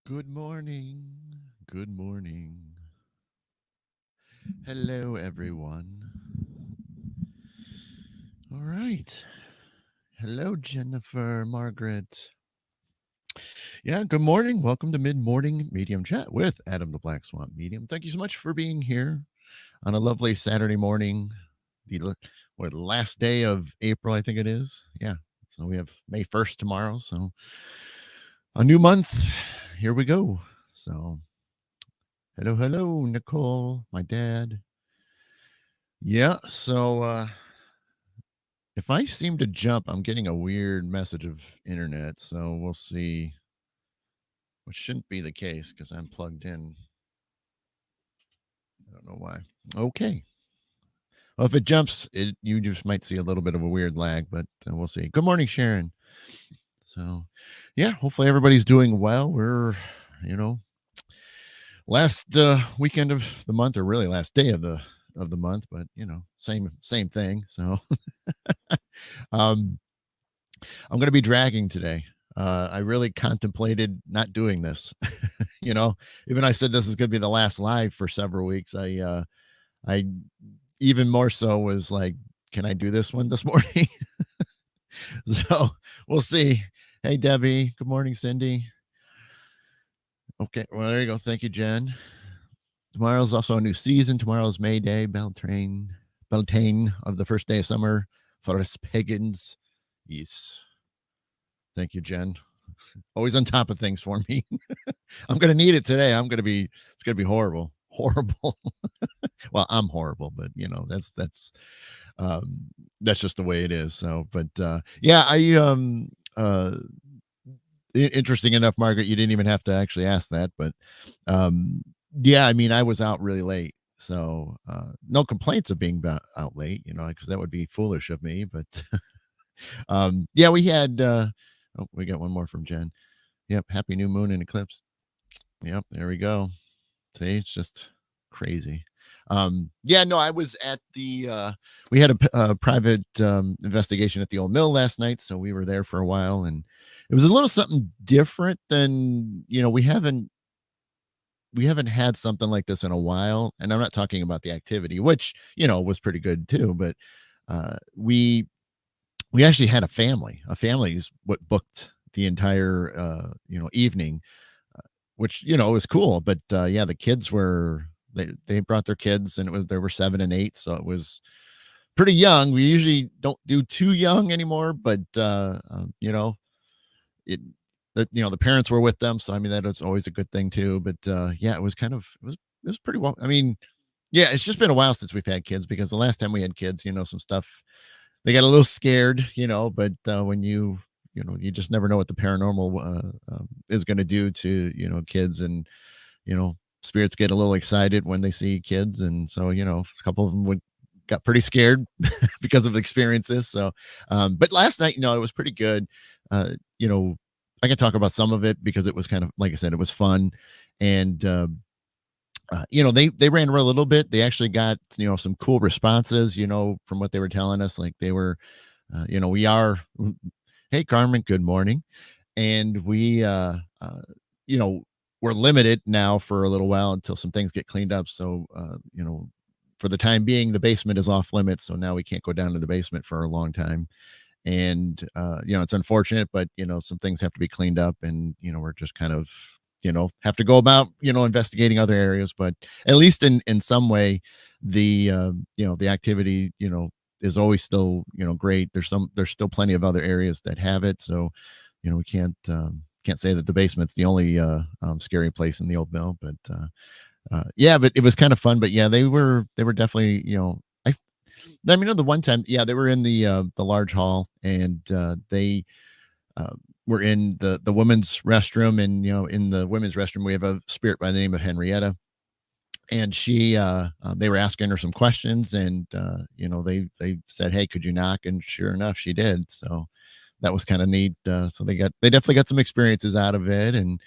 Good morning. Good morning. Hello, everyone. All right. Hello, Jennifer, Margaret. Yeah, good morning. Welcome to Mid Morning Medium Chat with Adam the Black Swamp Medium. Thank you so much for being here on a lovely Saturday morning, the last day of April, I think it is. Yeah. So we have May 1st tomorrow. So a new month. Here we go. So hello, Nicole, my dad. Yeah. So if I seem to jump, I'm getting a weird message of internet, so we'll see. Which shouldn't be the case because I'm plugged in. I don't know why. Okay. Well, if it jumps, you just might see a little bit of a weird lag, but we'll see. Good morning, Sharon. So, yeah, hopefully everybody's doing well. We're, you know, last weekend of the month, or really last day of the month, but same thing. So, um, I'm going to be dragging today. I really contemplated not doing this. you know, Even I said this is going to be the last live for several weeks. I even more so was like, can I do this one this morning? So we'll see. Hey, Debbie. Good morning, Cindy. Okay. Well, there you go. Thank you, Jen. Tomorrow's also a new season. Tomorrow's May Day, Beltane of the first day of summer. For us pagans. Yes. Thank you, Jen. Always on top of things for me. I'm gonna need it today. It's gonna be horrible. Horrible. Well, I'm horrible, but um that's just the way it is. So, but yeah, interesting enough, Margaret, you didn't even have to actually ask that, but um yeah, I mean, I was out really late. So no complaints of being out late, because that would be foolish of me. But yeah, we had oh, we got one more from Jen. Yep, happy new moon and eclipse. Yep, there we go. See, it's just crazy. Yeah, no, I was at we had a private investigation at the old mill last night, so we were there for a while, and it was a little something different than, we haven't had something like this in a while. And I'm not talking about the activity, which, was pretty good too, but we actually had a family. A family's what booked the entire evening, which was cool. But yeah, the kids were they brought their kids, and there were 7 and 8, so it was pretty young. We usually don't do too young anymore, but it the parents were with them, so I mean that is always a good thing too. But yeah, it was pretty well. I mean, yeah, it's just been a while since we've had kids, because the last time we had kids, some stuff, they got a little scared, but when you just never know what the paranormal is going to do to kids. And spirits get a little excited when they see kids, and so a couple of them would got pretty scared because of experiences. So but last night, it was pretty good. uh you know I can talk about some of it because it was kind of, like I said, it was fun. And they ran a little bit. They actually got some cool responses, from what they were telling us. Like, they were we are hey, Carmen, good morning. And you know we're limited now for a little while until some things get cleaned up. So for the time being, the basement is off limits, so now we can't go down to the basement for a long time. And it's unfortunate, but some things have to be cleaned up, and we're just kind of have to go about investigating other areas. But at least in some way, the activity is always still great. There's still plenty of other areas that have it. So we can't say that the basement's the only scary place in the old mill. But yeah, but it was kind of fun. But yeah, they were definitely, I mean, the one time, yeah, they were in the large hall, and they uh, were in the women's restroom. And in the women's restroom, we have a spirit by the name of Henrietta. And they were asking her some questions, and they said, hey, could you knock? And sure enough, she did. So that was kind of neat. So they definitely got some experiences out of it. And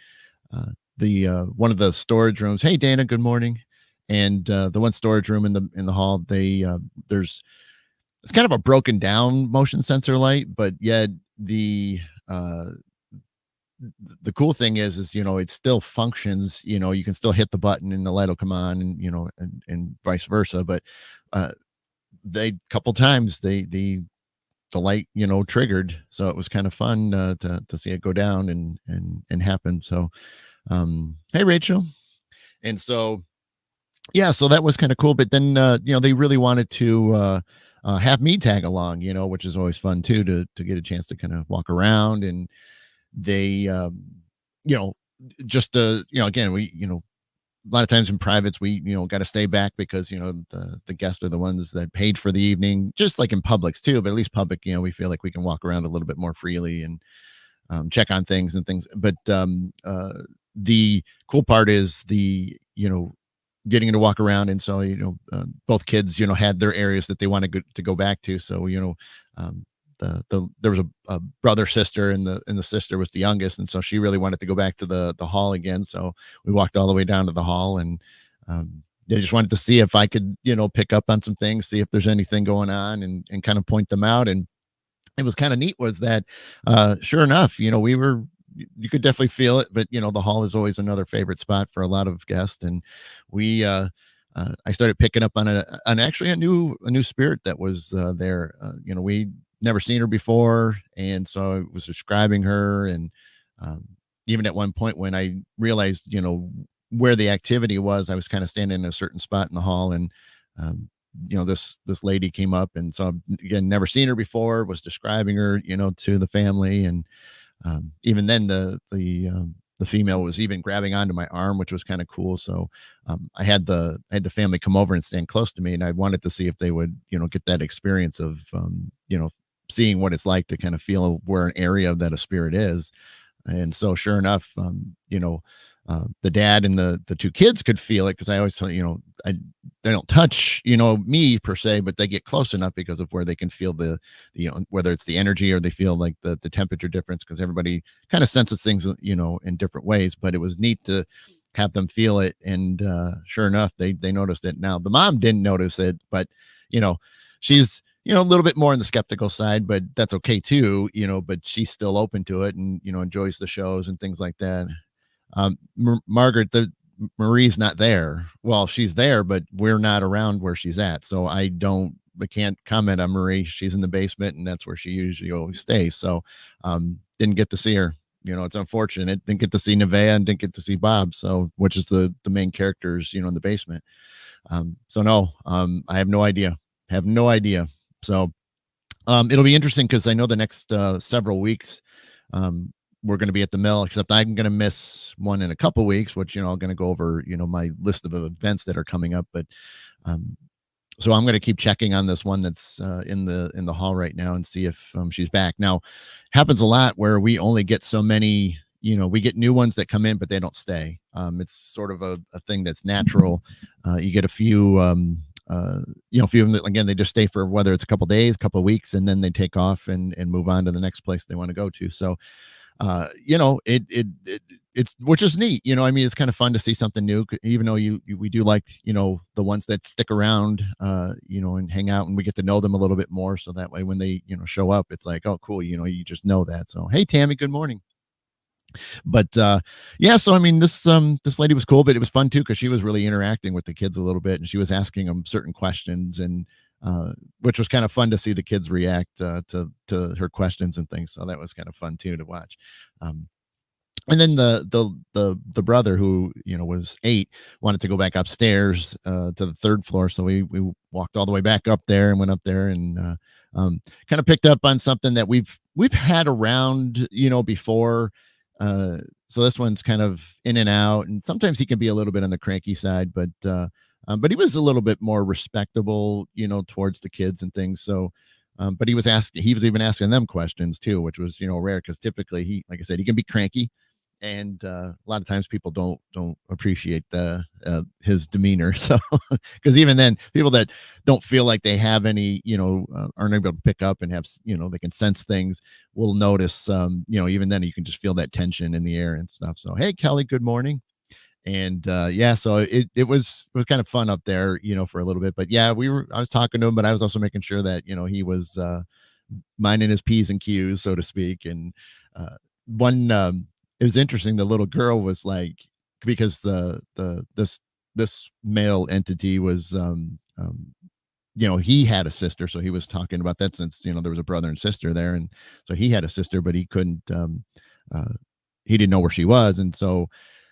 the one of the storage rooms, hey, Dana, good morning. And the one storage room in the hall, there's it's kind of a broken down motion sensor light, but yet the uh the cool thing is it still functions. You can still hit the button and the light will come on, and and vice versa. But uh, they couple times the light triggered, so it was kind of fun to see it go down and happen. So hey Rachel. And so yeah, so that was kind of cool. But then they really wanted to have me tag along, which is always fun too, to get a chance to kind of walk around. And they you know just again, we a lot of times in privates we got to stay back because the guests are the ones that paid for the evening, just like in publics too. But at least public, we feel like we can walk around a little bit more freely and check on things and things. But the cool part is the getting to walk around. And so both kids had their areas that they wanted to go back to. So there was a brother sister, and the sister was the youngest, and so she really wanted to go back to the hall again. So we walked all the way down to the hall, and they just wanted to see if I could pick up on some things, see if there's anything going on, and kind of point them out. And it was kind of neat was that sure enough, you could definitely feel it. But the hall is always another favorite spot for a lot of guests. And we I started picking up on actually a new spirit that was there. We never seen her before, and so I was describing her. And even at one point when I realized where the activity was, I was kind of standing in a certain spot in the hall. And this lady came up, and so again, never seen her before, was describing her to the family. And even then the female was even grabbing onto my arm, which was kind of cool. So I had the family come over and stand close to me, and I wanted to see if they would get that experience of seeing what it's like to kind of feel where an area that a spirit is. And so sure enough, the dad and the two kids could feel it, because I always tell they don't touch me per se, but they get close enough because of where they can feel the whether it's the energy or they feel like the temperature difference, because everybody kind of senses things in different ways. But it was neat to have them feel it. And sure enough, they noticed it. Now the mom didn't notice it, but she's a little bit more on the skeptical side, but that's okay too. But she's still open to it, and enjoys the shows and things like that. Margaret, Marie's not there. Well, she's there, but we're not around where she's at. So I can't comment on Marie. She's in the basement, and that's where she usually always stays. So didn't get to see her. It's unfortunate. Didn't get to see Nevaeh and didn't get to see Bob. So, which is the main characters, in the basement. So no, I have no idea. Have no idea. So it'll be interesting, because I know the next several weeks we're going to be at the mill, except I'm going to miss one in a couple weeks, which I'm going to go over my list of events that are coming up. But so I'm going to keep checking on this one that's in the hall right now, and see if she's back. Now happens a lot where we only get so many, we get new ones that come in, but they don't stay. It's sort of a thing that's natural. You get a few a few of them, again, they just stay for whether it's a couple days, couple of weeks, and then they take off and move on to the next place they want to go to. So it's, which is neat. I mean, it's kind of fun to see something new, even though we do like the ones that stick around and hang out, and we get to know them a little bit more, so that way when they show up, it's like, oh cool, you just know that. So hey Tammy, good morning. But yeah, so I mean, this lady was cool, but it was fun too, because she was really interacting with the kids a little bit, and she was asking them certain questions, and which was kind of fun to see the kids react to her questions and things. So that was kind of fun too to watch. And then the brother, who was 8, wanted to go back upstairs to the 3rd floor, so we walked all the way back up there and went up there, and kind of picked up on something that we've had around before. So this one's kind of in and out, and sometimes he can be a little bit on the cranky side, but he was a little bit more respectable towards the kids and things. So but he was even asking them questions too, which was rare, because typically like I said, he can be cranky, and a lot of times people don't appreciate his demeanor. So because even then, people that don't feel like they have any aren't able to pick up and have they can sense things, will notice. Even then, you can just feel that tension in the air and stuff. So hey Kelly, good morning. And yeah, so it was kind of fun up there for a little bit. But yeah, I was talking to him, but I was also making sure that he was minding his P's and Q's, so to speak. And one it was interesting. The little girl was like, because this male entity was, he had a sister, so he was talking about that, since there was a brother and sister there, and so he had a sister, but he couldn't, uh, he didn't know where she was, and so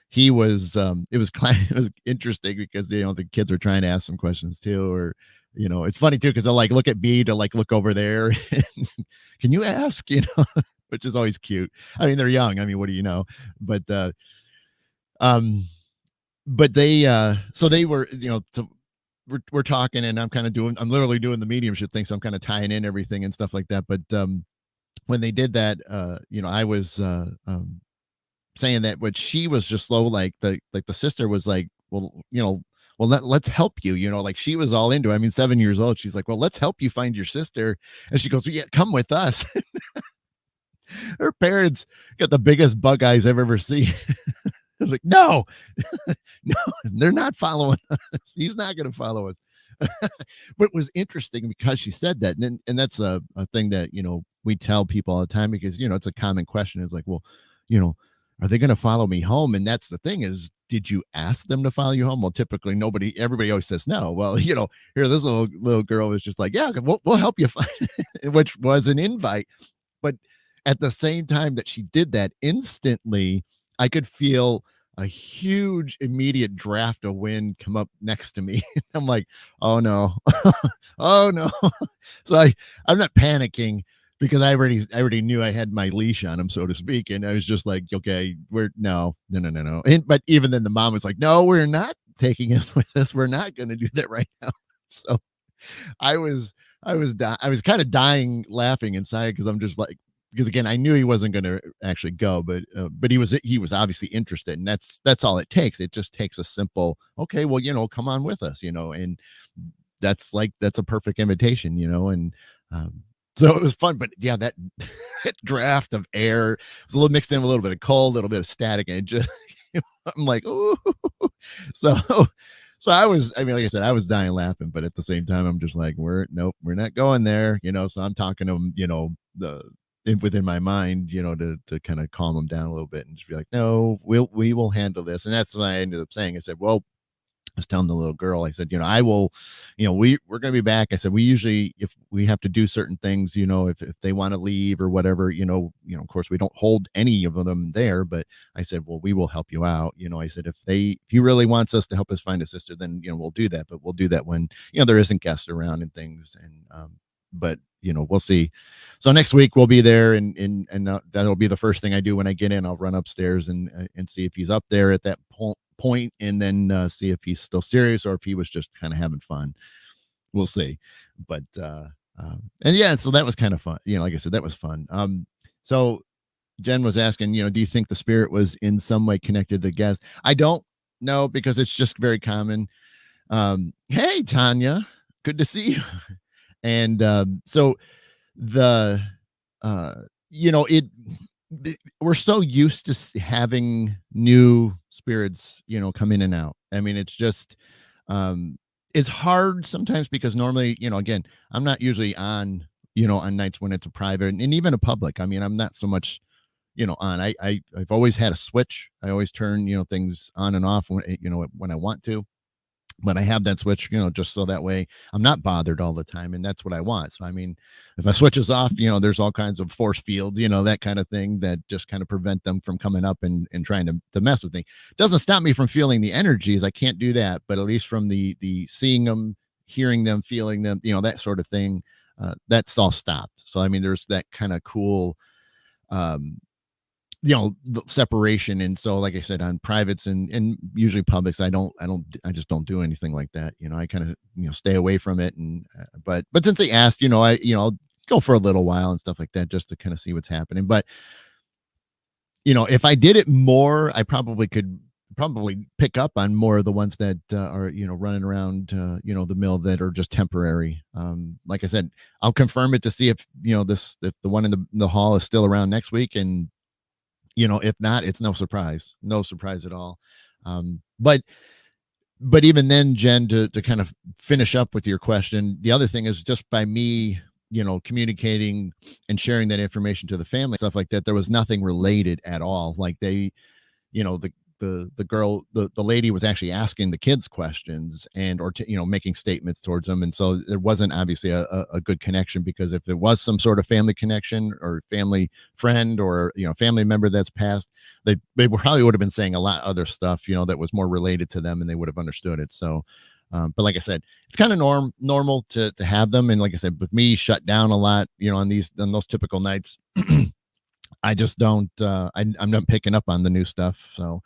he was, it was it was interesting because the kids were trying to ask some questions too, or it's funny too because they'll like look at me to like look over there. Can you ask? Which is always cute. I mean, they're young. I mean, what do you know? But um, but they so they were, so we're talking, and I'm literally doing the mediumship thing, so I'm kind of tying in everything and stuff like that. But when they did that, I was saying that, but she was just slow, like the sister was like, well, well, let's help you, like she was all into it. I mean, 7 years old, she's like, well, let's help you find your sister. And she goes, well, yeah, come with us. Her parents got the biggest bug eyes I've ever seen. Like, no, no, they're not following us. He's not going to follow us. But it was interesting because she said that, and that's a thing that we tell people all the time, because it's a common question. It's like, well, you know are they going to follow me home? And that's the thing, is, did you ask them to follow you home? Well, typically everybody always says no. Well, here, this little girl was just like, yeah, we'll help you find, which was an invite. But at the same time that she did that, instantly I could feel a huge immediate draft of wind come up next to me. I'm like, oh no. Oh no. So I'm not panicking, because I already knew I had my leash on him, so to speak. And I was just like, okay, we're no. But even then the mom was like, no, we're not taking him with us. We're not going to do that right now. So I was I was kind of dying laughing inside, because I'm just like, because again, I knew he wasn't going to actually go, but he was obviously interested, and that's all it takes. It just takes a simple, okay, well, come on with us, and that's a perfect invitation, and um, so it was fun. But yeah, that draft of air was a little mixed in with a little bit of cold, a little bit of static, and it just I'm like, oh, so I mean, like I said, I was dying laughing, but at the same time, I'm just like, nope, we're not going there, so I'm talking to him, within my mind, to kind of calm him down a little bit, and just be like, no, we will handle this. And that's what I ended up saying. I said, well, I was telling the little girl, I said, I will, we're going to be back. I said, we usually, if we have to do certain things, if they want to leave or whatever, of course we don't hold any of them there, but I said, well, we will help you out. I said, if he really wants us to help us find a sister, then, we'll do that, but we'll do that when, there isn't guests around and things. And, but we'll see. So next week we'll be there, and that'll be the first thing I do when I get in. I'll run upstairs and see if he's up there at that point, and then see if he's still serious, or if he was just kind of having fun. We'll see. But and yeah, so that was kind of fun. Like I said, that was fun. So Jen was asking, do you think the spirit was in some way connected to the guest? I don't know, because it's just very common. Hey, Tanya, good to see you. And so the it we're so used to having new spirits come in and out. I mean, it's just it's hard sometimes, because normally, again, I'm not usually on on nights when it's a private, and even a public. I mean, I'm not so much on. I've always had a switch. I always turn things on and off when when I want to. But I have that switch, just so that way I'm not bothered all the time. And that's what I want. So, I mean, if I switch is off, there's all kinds of force fields, that kind of thing, that just kind of prevent them from coming up and trying to mess with me. Doesn't stop me from feeling the energies. I can't do that. But at least from the seeing them, hearing them, feeling them, that sort of thing, that's all stopped. So, I mean, there's that kind of cool, the separation. And so, like I said, on privates and usually publics, I just don't do anything like that. I kind of stay away from it. And but since they asked, I'll go for a little while and stuff like that, just to kind of see what's happening. But if I did it more, I could pick up on more of the ones that are running around the mill, that are just temporary. Like I said, I'll confirm it to see if if the one in the hall is still around next week. And if not, it's no surprise at all. But even then, Jen, to kind of finish up with your question, the other thing is, just by me communicating and sharing that information to the family, stuff like that, there was nothing related at all. Like they, the girl, the lady was actually asking the kids questions and or making statements towards them, and so there wasn't obviously a good connection, because if there was some sort of family connection or family friend or family member that's passed, they probably would have been saying a lot of other stuff that was more related to them, and they would have understood it. So but like I said, it's kind of normal to have them, and like I said, with me shut down a lot on those typical nights. I just don't I'm not picking up on the new stuff. So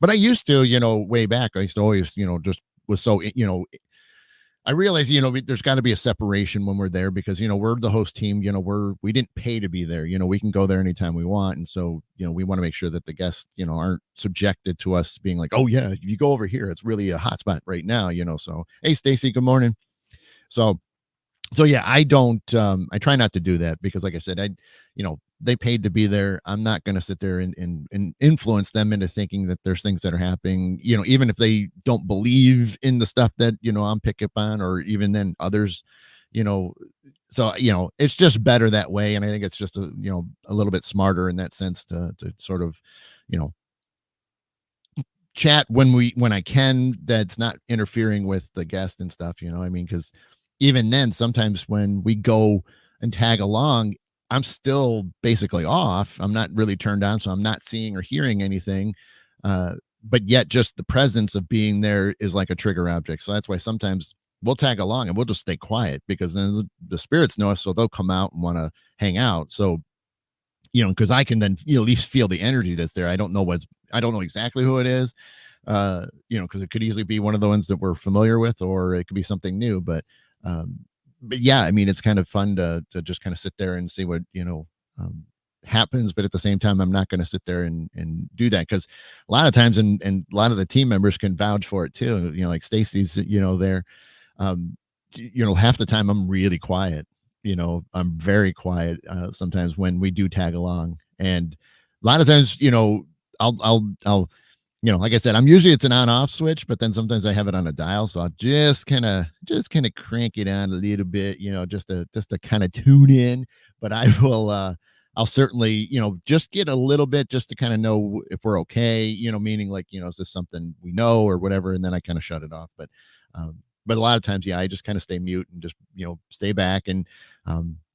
but I used to, way back, I used to always, just was so, I realize, there's got to be a separation when we're there, because, we're the host team, we didn't pay to be there, we can go there anytime we want. And so, we want to make sure that the guests, aren't subjected to us being like, oh yeah, if you go over here, it's really a hot spot right now, so, hey, Stacy, good morning. So yeah, I don't I try not to do that, because like I said, they paid to be there. I'm not going to sit there and influence them into thinking that there's things that are happening, even if they don't believe in the stuff that, I'm picking up on, or even then others, so, it's just better that way. And I think it's just a little bit smarter in that sense to sort of, you know, chat when I can, that's not interfering with the guest and stuff, I mean, because even then sometimes when we go and tag along, I'm still basically off. I'm not really turned on, so I'm not seeing or hearing anything, but yet just the presence of being there is like a trigger object. So that's why sometimes we'll tag along and we'll just stay quiet, because then the spirits know us, so they'll come out and want to hang out. So because I can then at least feel the energy that's there. I don't know exactly who it is, because it could easily be one of the ones that we're familiar with, or it could be something new. But yeah, I mean, it's kind of fun to just kind of sit there and see what happens. But at the same time, I'm not going to sit there and do that, because a lot of times, and a lot of the team members can vouch for it too. Like Stacy's, there. Half the time I'm really quiet. I'm very quiet sometimes when we do tag along, and a lot of times, I'll like I said, I'm usually, it's an on-off switch, but then sometimes I have it on a dial, so I'll just kind of crank it on a little bit, just to kind of tune in. But I will, I'll certainly, just get a little bit, just to kind of know if we're okay, meaning like, is this something we know or whatever, and then I kind of shut it off. But a lot of times, yeah, I just kind of stay mute and just, stay back. And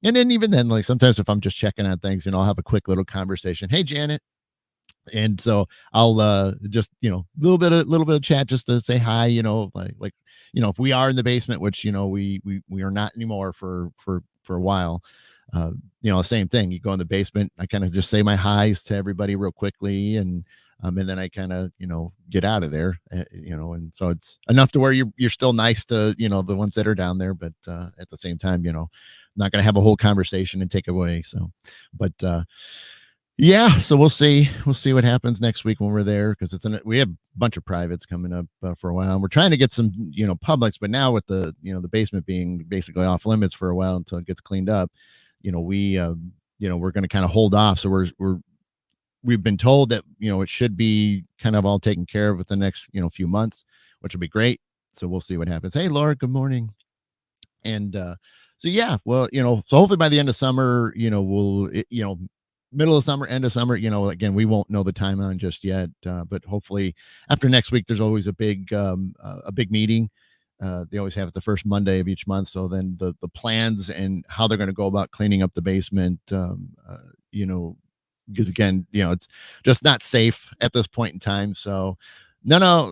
then even then, like sometimes if I'm just checking on things, I'll have a quick little conversation. Hey, Janet. And so I'll just, little bit of chat, just to say hi, like, if we are in the basement, which, we are not anymore for a while, same thing. You go in the basement, I kind of just say my highs to everybody real quickly, and then I kind of, get out of there, and so it's enough to where you're still nice to, the ones that are down there, but at the same time, not going to have a whole conversation and take away. So, but yeah, so we'll see what happens next week when we're there, because we have a bunch of privates coming up for a while, and we're trying to get some publics, but now with the the basement being basically off limits for a while until it gets cleaned up, we're going to kind of hold off. So we've been told that it should be kind of all taken care of within the next few months, which will be great. So we'll see what happens. Hey, Laura, good morning. And so yeah, well, so hopefully by the end of summer, we'll middle of summer, end of summer, again, we won't know the timeline just yet, but hopefully after next week, there's always a big meeting. They always have it the first Monday of each month. So then the plans and how they're going to go about cleaning up the basement, because again, it's just not safe at this point in time. So no,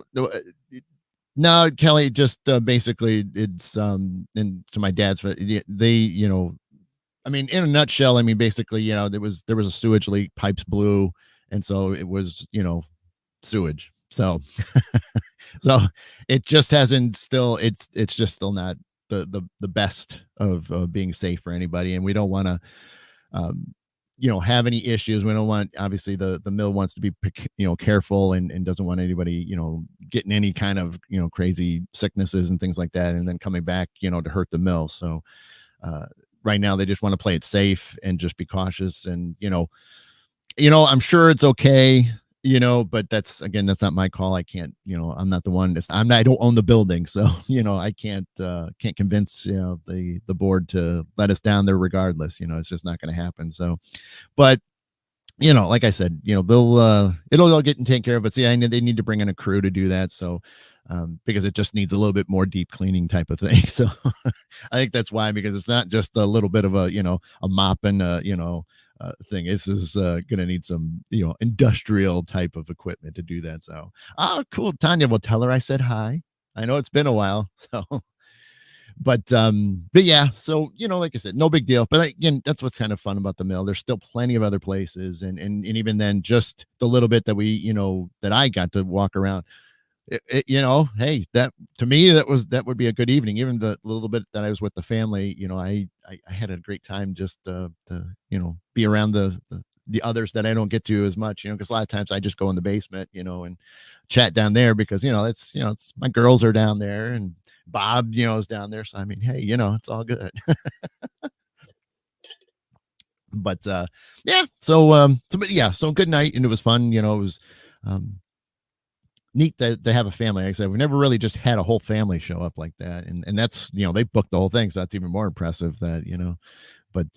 Kelly, just basically it's and to my dad's, they I mean, in a nutshell, I mean, basically, there was a sewage leak, pipes blew, and so it was, sewage. So, so it just hasn't still. It's just still not the best of being safe for anybody, and we don't want to, have any issues. We don't want, obviously, the mill wants to be, careful and doesn't want anybody, getting any kind of, crazy sicknesses and things like that, and then coming back, to hurt the mill. So, right now they just want to play it safe and just be cautious, and I'm sure it's okay but that's again, that's not my call. I can't, I'm not the one. I don't own the building, so I can't convince the board to let us down there regardless. It's just not going to happen. So, but like I said, they'll it'll all get taken care of. But see, I know they need to bring in a crew to do that. So, because it just needs a little bit more deep cleaning type of thing. So, I think that's why, because it's not just a little bit of a mop and thing. This is going to need some industrial type of equipment to do that. So, oh, cool, Tanya. Well, tell her I said hi. I know it's been a while, so but yeah, so like I said, no big deal. But again, that's what's kind of fun about the mill. There's still plenty of other places, and even then, just the little bit that we that I got to walk around, hey, that to me, that would be a good evening. Even the little bit that I was with the family, I had a great time just to be around the others that I don't get to as much, because a lot of times I just go in the basement, and chat down there because it's my girls are down there and Bob, is down there. So I mean, hey, it's all good. But yeah, so but yeah, so good night, and it was fun. It was um neat that they have a family. Like I said, we never really just had a whole family show up like that, and that's they booked the whole thing, so that's even more impressive. That but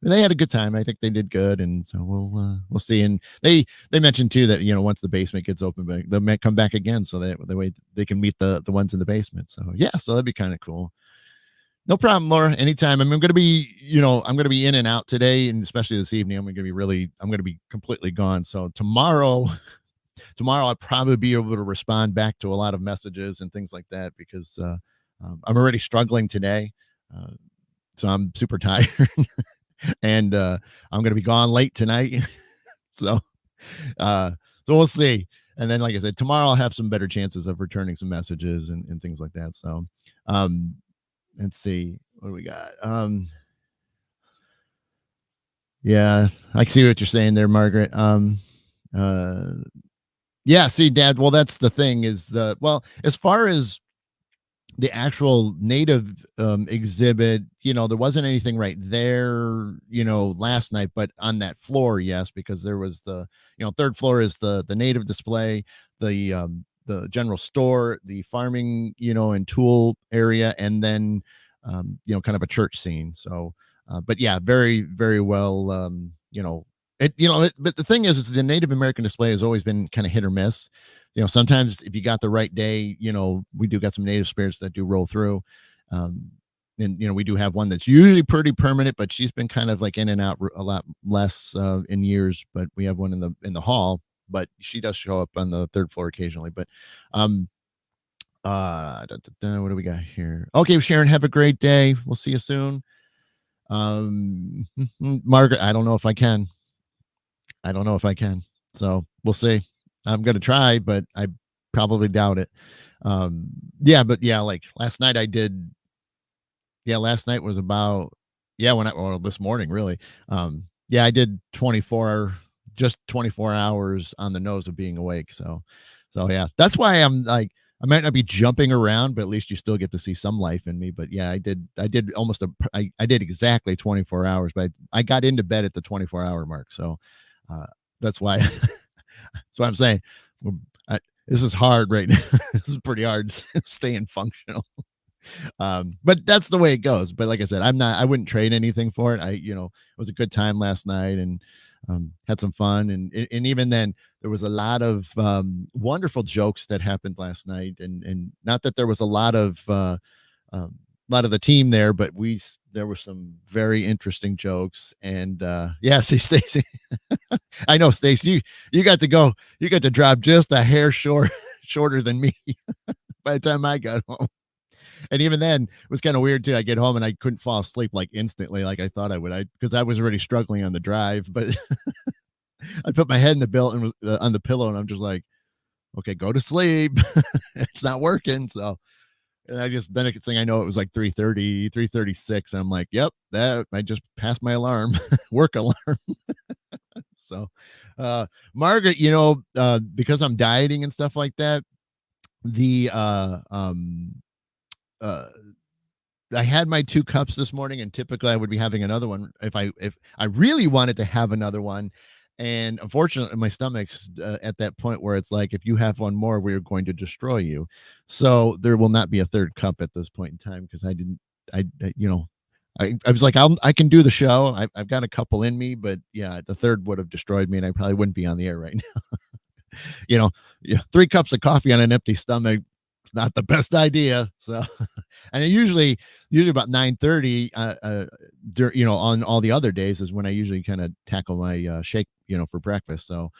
they had a good time. I think they did good, and so we'll see. And they mentioned too that once the basement gets open, but they might come back again, so that the way they can meet the ones in the basement. So yeah, so that'd be kind of cool. No problem, Laura. Anytime. I'm going to be, I'm going to be in and out today, and especially this evening. I'm going to be completely gone. So tomorrow I'll probably be able to respond back to a lot of messages and things like that because I'm already struggling today. Uh, so I'm super tired and I'm going to be gone late tonight. so, uh, so we'll see. And then, like I said, tomorrow I'll have some better chances of returning some messages and things like that. So, um, let's see what do we got. Yeah, I see what you're saying there, Margaret. Uh, yeah, see, Dad. Well, that's the thing as far as the actual native exhibit, there wasn't anything right there, last night, but on that floor, yes, because there was third floor is the native display, the general store, the farming, and tool area, and then kind of a church scene. So, but yeah, very, very well, but the thing is the Native American display has always been kind of hit or miss. Sometimes if you got the right day, we do got some native spirits that do roll through. Um, and we do have one that's usually pretty permanent, but she's been kind of like in and out a lot less in years. But we have one in the hall, but she does show up on the third floor occasionally. But um, what do we got here? Okay, Sharon, have a great day. We'll see you soon. Margaret, I don't know if I can. I don't know if I can. So we'll see. I'm gonna try, but I probably doubt it. Yeah, but yeah, like last night I did. Yeah, last night was about or this morning really. Yeah, I did 24 hours on the nose of being awake. So yeah, that's why I'm like I might not be jumping around, but at least you still get to see some life in me. But yeah, I did I did exactly 24 hours, but I got into bed at the 24-hour mark. So uh, that's why that's what I'm saying. This is hard right now. This is pretty hard staying functional. But that's the way it goes. But like I said, I wouldn't trade anything for it. It was a good time last night and had some fun. And even then, there was a lot of wonderful jokes that happened last night. And not that there was a lot of the team there, but there were some very interesting jokes. And yeah, see, Stacy, I know, Stacy, you got to drop just a hair shorter than me by the time I got home. And even then, it was kind of weird too. I get home and I couldn't fall asleep like instantly, like I thought I would. Because I was already struggling on the drive, but I put my head in the bill and on the pillow, and I'm just like, okay, go to sleep. It's not working. So, and then next thing I know, it was like 3:30, 3:36, and I'm like, yep, that I just passed my alarm, work alarm. So, Margaret, because I'm dieting and stuff like that, the uh I had my 2 cups this morning, and typically I would be having another one if I really wanted to have another one. And unfortunately, my stomach's at that point where it's like, if you have one more, we're going to destroy you. So there will not be a third cup at this point in time because I didn't, you know, I was like, I can do the show. I've got a couple in me, but yeah, the third would have destroyed me and I probably wouldn't be on the air right now. You know, yeah, 3 cups of coffee on an empty stomach. It's not the best idea. So, and it usually about 9:30, on all the other days is when I usually kind of tackle my shake, for breakfast. So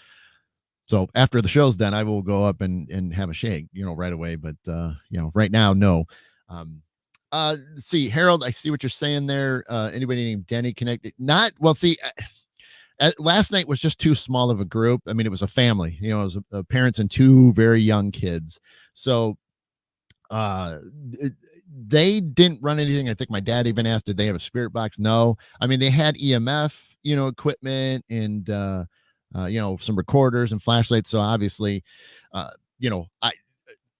after the show's done, I will go up and have a shake, right away. But right now, no. Um, see, Harold, I see what you're saying there. Anybody named Denny connected? Not well. See, last night was just too small of a group. I mean, it was a family. It was parents and 2 very young kids. So uh it- they didn't run anything. I think my dad even asked, did they have a spirit box? No. I mean, they had EMF, equipment and some recorders and flashlights. So obviously, I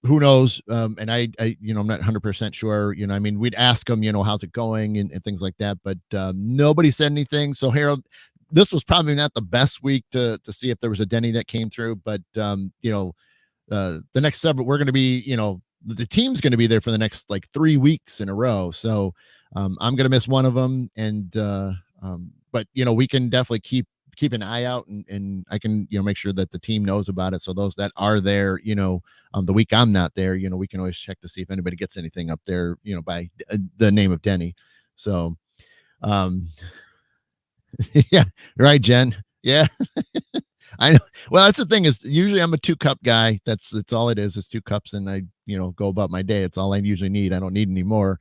who knows? And I'm not 100% sure. I mean, we'd ask them, how's it going and things like that. But nobody said anything. So Harold, this was probably not the best week to see if there was a Denny that came through. But the next several, we're going to be, the team's going to be there for the next like 3 weeks in a row. So I'm going to miss one of them. And but we can definitely keep an eye out, and I can make sure that the team knows about it. So those that are there, the week I'm not there, we can always check to see if anybody gets anything up there, by the name of Denny. So um yeah, right, Jen. Yeah. I know. Well, that's the thing is usually I'm a 2 cup guy. That's all it is 2 cups, and I go about my day. It's all I usually need. I don't need any more.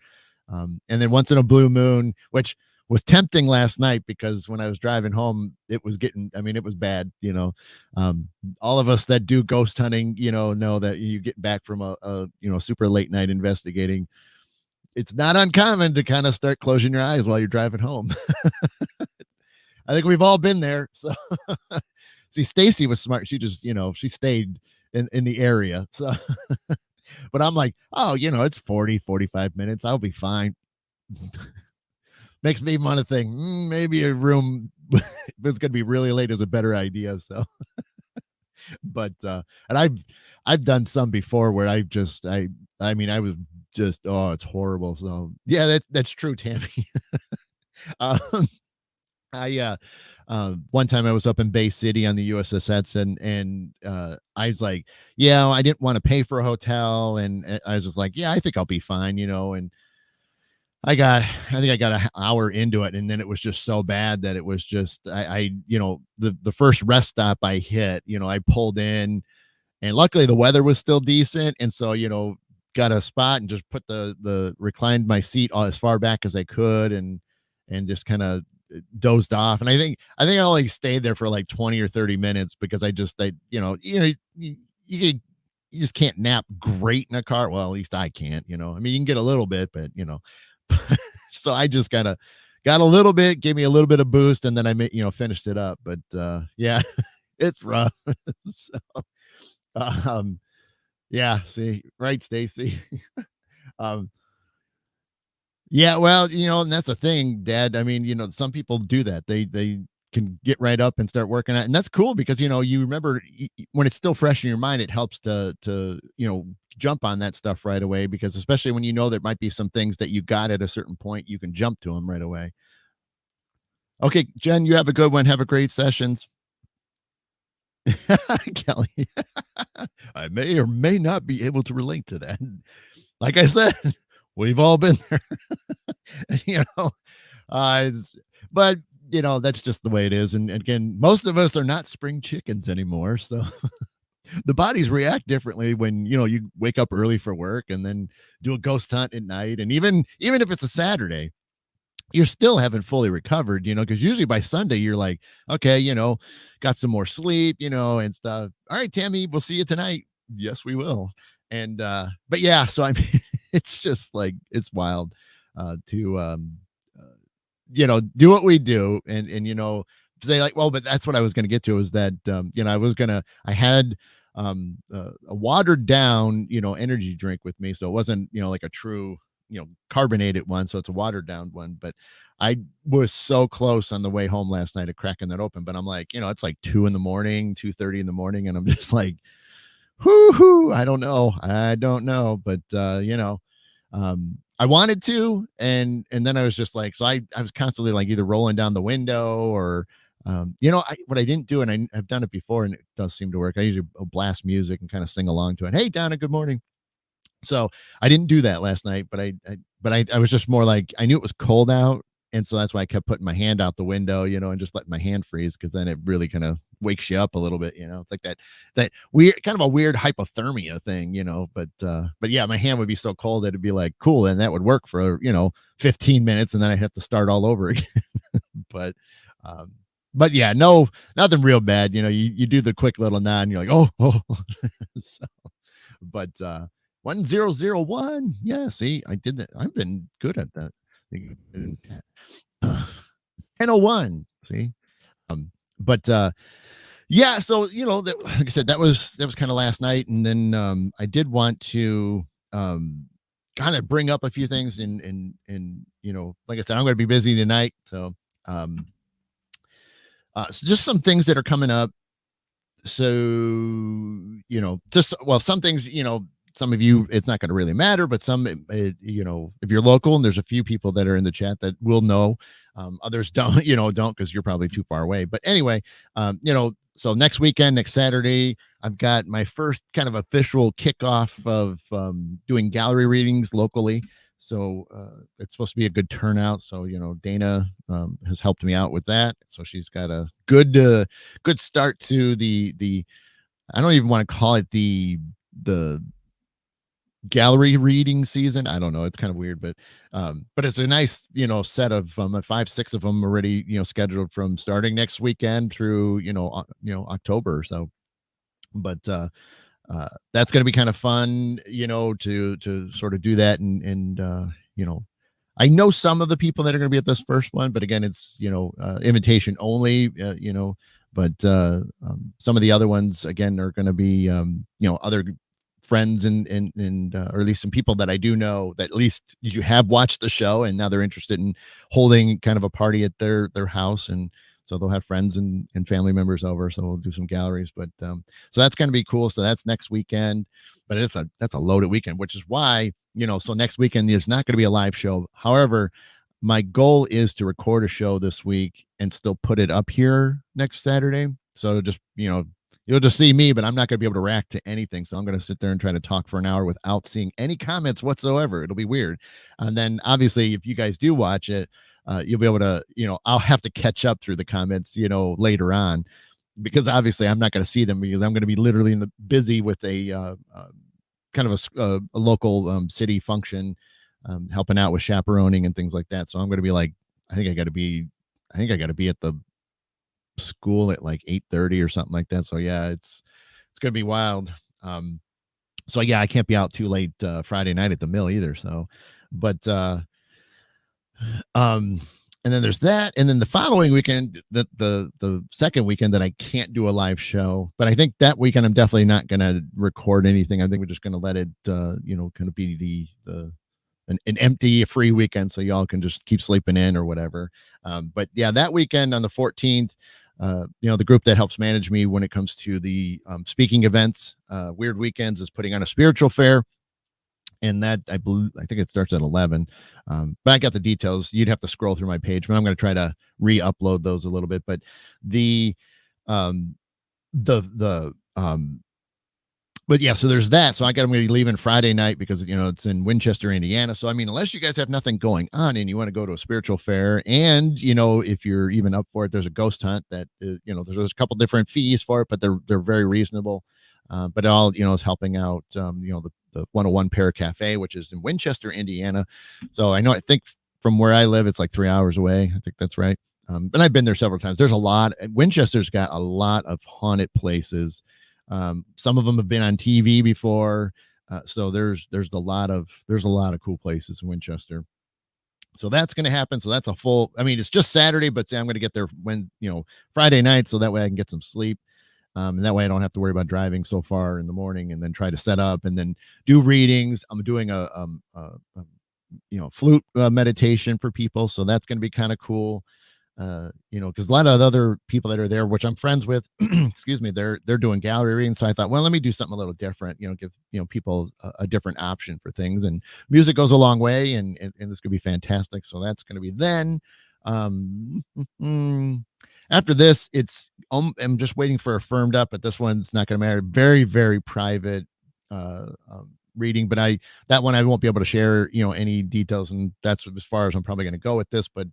And then once in a blue moon, which was tempting last night because when I was driving home, it was getting. I mean, it was bad. All of us that do ghost hunting, know that you get back from a super late night investigating. It's not uncommon to kind of start closing your eyes while you're driving home. I think we've all been there. So see, Stacy was smart. She just, she stayed in the area. So but I'm like, oh, it's 40, 45 minutes. I'll be fine. Makes me want to think maybe a room if it's gonna be really late is a better idea. So but and I've done some before where I mean I was just, oh, it's horrible. So yeah, that's true, Tammy. um one time I was up in Bay City on the USS Hudson, and I was like, yeah, I didn't want to pay for a hotel, and I was just like, yeah, I think I'll be fine, and I think I got an hour into it, and then it was just so bad that it was just the first rest stop I hit, I pulled in, and luckily the weather was still decent, and so got a spot and just put the reclined my seat as far back as I could, and just kind of dozed off. And I think I only stayed there for like 20 or 30 minutes because you just can't nap great in a car. Well, at least I can't. I mean, you can get a little bit, but so I just kind of got a little bit, gave me a little bit of boost, and then I finished it up. But yeah, it's rough. So, um yeah, see, right, Stacy. um Yeah, well, and that's the thing, Dad. I mean, some people do that. They can get right up and start working out, and that's cool because you remember when it's still fresh in your mind. It helps to jump on that stuff right away, because especially when there might be some things that you got at a certain point, you can jump to them right away. Okay, Jen, you have a good one. Have a great sessions. Kelly. I may or may not be able to relate to that. Like I said, we've all been there. you know, but that's just the way it is. And again, most of us are not spring chickens anymore. So the bodies react differently when, you wake up early for work and then do a ghost hunt at night. And even if it's a Saturday, you're still haven't fully recovered, because usually by Sunday you're like, okay, got some more sleep, and stuff. All right, Tammy, we'll see you tonight. Yes, we will. And but yeah, so I mean, it's just like it's wild to do what we do, and say like, well, but that's what I was going to get to, is that I had a watered down energy drink with me, so it wasn't like a true carbonated one, so it's a watered down one. But I was so close on the way home last night of cracking that open. But I'm like, it's like 2 in the morning, 2:30 in the morning, and I'm just like, whoo, I don't know, but I wanted to, and then I was just like, so I was constantly like either rolling down the window or what I didn't do, and I've done it before, and it does seem to work. I usually blast music and kind of sing along to it. Hey, Donna, good morning. So I didn't do that last night, but I was just more like, I knew it was cold out, and so that's why I kept putting my hand out the window, and just letting my hand freeze, because then it really kind of wakes you up a little bit. It's like that weird kind of a weird hypothermia thing, but yeah, my hand would be so cold that it'd be like cool, and that would work for 15 minutes, and then I have to start all over again. but um but yeah, no, nothing real bad. You do the quick little nod and you're like, oh. So, but 1001. Yeah, see, I did that. I've been good at that. 1001. See? But yeah, so like I said, that was kind of last night. And then I did want to kind of bring up a few things and like I said, I'm gonna be busy tonight. So so just some things that are coming up. So just, well, some things, some of you, it's not going to really matter, but some, if you're local, and there's a few people that are in the chat that will know, others don't, don't, because you're probably too far away. But anyway, so next weekend, next Saturday, I've got my first kind of official kickoff of doing gallery readings locally. So it's supposed to be a good turnout. So Dana has helped me out with that. So she's got a good start to the I don't even want to call it the gallery reading season. I don't know. It's kind of weird, but it's a nice set of 5-6 of them already scheduled from starting next weekend through October. So, but that's going to be kind of fun, to sort of do that. And I know some of the people that are going to be at this first one, but again, it's, invitation only, but some of the other ones, again, are going to be, other friends and or at least some people that I do know that at least you have watched the show, and now they're interested in holding kind of a party at their house. And so they'll have friends and family members over. So we'll do some galleries, but so that's going to be cool. So that's next weekend, but that's a loaded weekend, which is why, so next weekend there's not going to be a live show. However, my goal is to record a show this week and still put it up here next Saturday. So just, you'll just see me, but I'm not going to be able to react to anything. So I'm going to sit there and try to talk for an hour without seeing any comments whatsoever. It'll be weird. And then obviously, if you guys do watch it, you'll be able to, I'll have to catch up through the comments, later on, because obviously I'm not going to see them, because I'm going to be literally busy with a kind of a local city function, helping out with chaperoning and things like that. So I'm going to be like, I think I got to be at the school at like 8:30 or something like that. So yeah, it's gonna be wild. So yeah, I can't be out too late Friday night at the mill either. So, but and then there's that, and then the following weekend, the second weekend that I can't do a live show, but I think that weekend I'm definitely not gonna record anything. I think we're just gonna let it kind of be an empty free weekend, so y'all can just keep sleeping in or whatever. But yeah, that weekend on the 14th, the group that helps manage me when it comes to the speaking events, Weird Weekends, is putting on a spiritual fair, and that I think it starts at 11. But I got the details. You'd have to scroll through my page, but I'm going to try to re-upload those a little bit. But but yeah, so there's that. So I'm going to be leaving Friday night because, it's in Winchester, Indiana. So, I mean, unless you guys have nothing going on and you want to go to a spiritual fair, and, if you're even up for it, there's a ghost hunt that is, there's a couple different fees for it, but they're very reasonable. But it all, is helping out, the 101 Pear Cafe, which is in Winchester, Indiana. So I think from where I live, it's like 3 hours away. I think that's right. And I've been there several times. There's a lot. Winchester's got a lot of haunted places. Some of them have been on TV before. So there's a lot of cool places in Winchester. So that's going to happen. So that's it's just Saturday, but I'm going to get there Friday night, so that way I can get some sleep. And that way I don't have to worry about driving so far in the morning and then try to set up and then do readings. I'm doing a flute meditation for people. So that's going to be kind of cool. Because a lot of other people that are there, which I'm friends with, excuse me, they're doing gallery readings. So I thought, well, let me do something a little different. Give people a different option for things. And music goes a long way, and this could be fantastic. So that's going to be then. Um, After this, I'm just waiting for a firmed up, but this one's not going to matter. Very, very private reading, but that one I won't be able to share any details, and that's as far as I'm probably going to go with this. But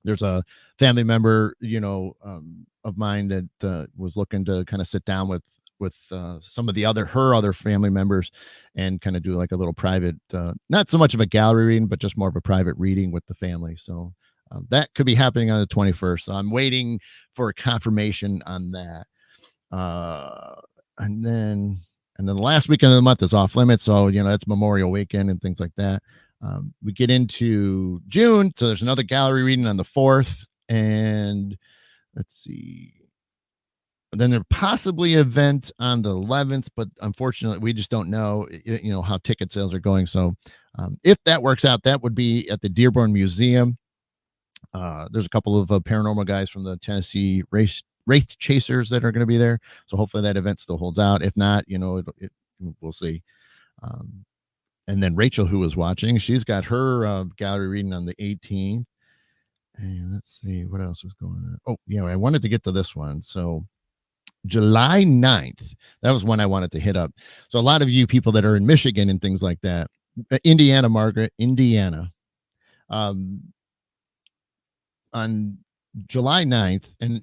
there's a family member, of mine that was looking to kind of sit down with some of her other family members and kind of do like a little private, not so much of a gallery reading, but just more of a private reading with the family. So that could be happening on the 21st. So I'm waiting for a confirmation on that. And then the last weekend of the month is off limits. So, that's Memorial Weekend and things like that. We get into June. So there's another gallery reading on the 4th. And let's see. Then there possibly an event on the 11th, but unfortunately, we just don't know, how ticket sales are going. So if that works out, that would be at the Dearborn Museum. There's a couple of paranormal guys from the Tennessee Wraith Chasers that are going to be there. So hopefully that event still holds out. If not, we'll see. And then Rachel, who was watching, she's got her gallery reading on the 18th. And let's see what else is going on. Oh, yeah, I wanted to get to this one. So July 9th, that was one I wanted to hit up. So a lot of you people that are in Michigan and things like that, Indiana, Margaret, Indiana, on July 9th, and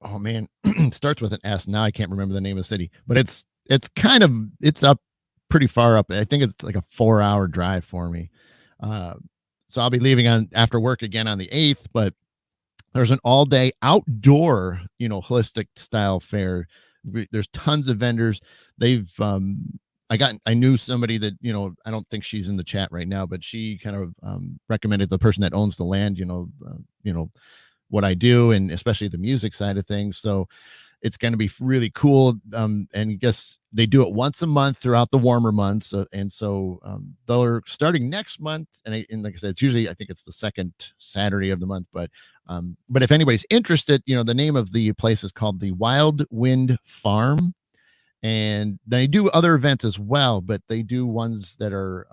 oh man, it starts with an S. Now I can't remember the name of the city, but it's up pretty far up. I think it's like a 4-hour drive for me. So I'll be leaving after work again on the 8th, but there's an all-day outdoor, holistic style fair. There's tons of vendors. I knew somebody that, I don't think she's in the chat right now, but she kind of recommended the person that owns the land, what I do, and especially the music side of things. So it's going to be really cool. And I guess they do it once a month throughout the warmer months. And so they're starting next month. And like I said, I think it's the second Saturday of the month. But if anybody's interested, the name of the place is called the Wild Wind Farm. And they do other events as well, but they do ones that are,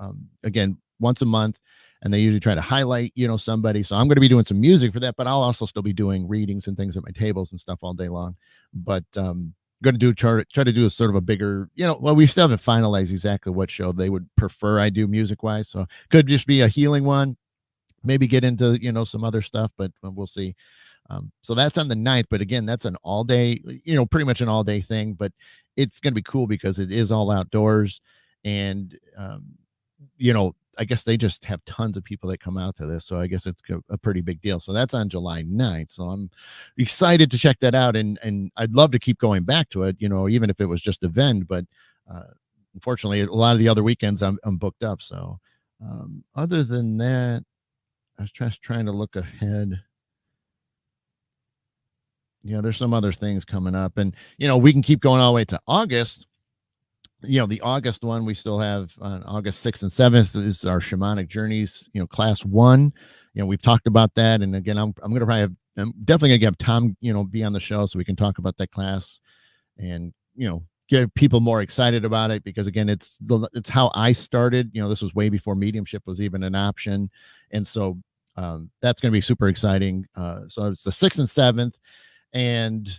again, once a month. And they usually try to highlight, somebody. So I'm going to be doing some music for that, but I'll also still be doing readings and things at my tables and stuff all day long. But I'm going to try to do a sort of a bigger, we still haven't finalized exactly what show they would prefer I do music wise. So could just be a healing one, maybe get into, some other stuff, but we'll see. So that's on the 9th, but again, that's an all day, pretty much an all day thing, but it's going to be cool because it is all outdoors. And, I guess they just have tons of people that come out to this. So I guess it's a pretty big deal. So that's on July 9th. So I'm excited to check that out. And I'd love to keep going back to it, even if it was just a event. But unfortunately, a lot of the other weekends I'm booked up. So other than that, I was just trying to look ahead. Yeah, there's some other things coming up. And, we can keep going all the way to August. The August one we still have on August 6th and 7th is our shamanic journeys, class 1. We've talked about that. And again, I'm definitely gonna have Tom, be on the show so we can talk about that class and, get people more excited about it, because again, it's how I started. This was way before mediumship was even an option. And so that's going to be super exciting. So it's the 6th and 7th. And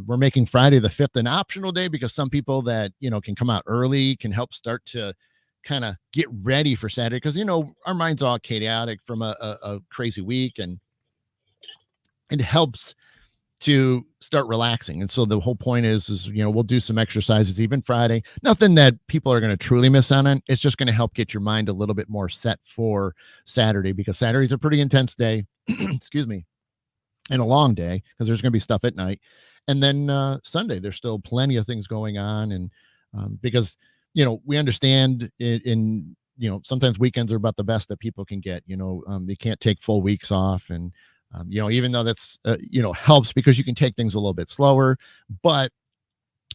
we're making Friday the 5th an optional day, because some people that, can come out early can help start to kind of get ready for Saturday. Because, our mind's all chaotic from a crazy week, and it helps to start relaxing. And so the whole point is, we'll do some exercises even Friday. Nothing that people are going to truly miss on it. It's just going to help get your mind a little bit more set for Saturday, because Saturday's a pretty intense day. Excuse me. And a long day, because there's going to be stuff at night. And then Sunday, there's still plenty of things going on. And because, we understand in sometimes weekends are about the best that people can get. You can't take full weeks off. And, even though that's, helps, because you can take things a little bit slower. But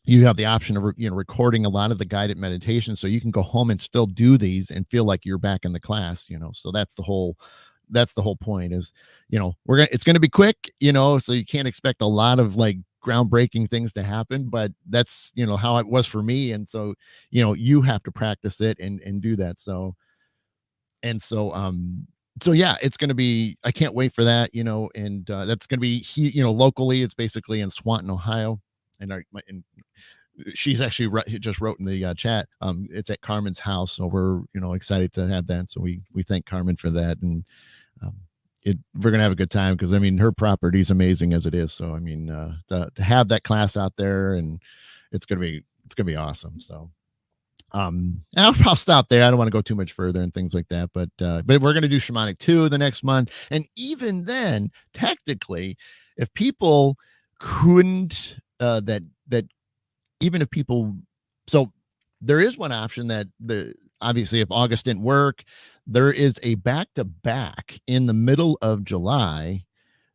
you have the option of recording a lot of the guided meditation, so you can go home and still do these and feel like you're back in the class. So that's the whole point is, it's going to be quick, so you can't expect a lot of like groundbreaking things to happen, but that's how it was for me. And so you have to practice it and do that. So yeah, it's going to be, I can't wait for that. And that's going to be locally. It's basically in Swanton, Ohio. And she's actually just wrote in the chat, it's at Carmen's house, so we're excited to have that. So we thank Carmen for that. And um, we're gonna have a good time, because I mean her property is amazing as it is. So I mean, to have that class out there, and it's gonna be awesome. So and I'll stop there. I don't want to go too much further and things like that, but we're going to do shamanic 2 the next month. And even then, technically, if people couldn't that even if people, so there is one option that obviously if August didn't work, there is a back-to-back in the middle of July.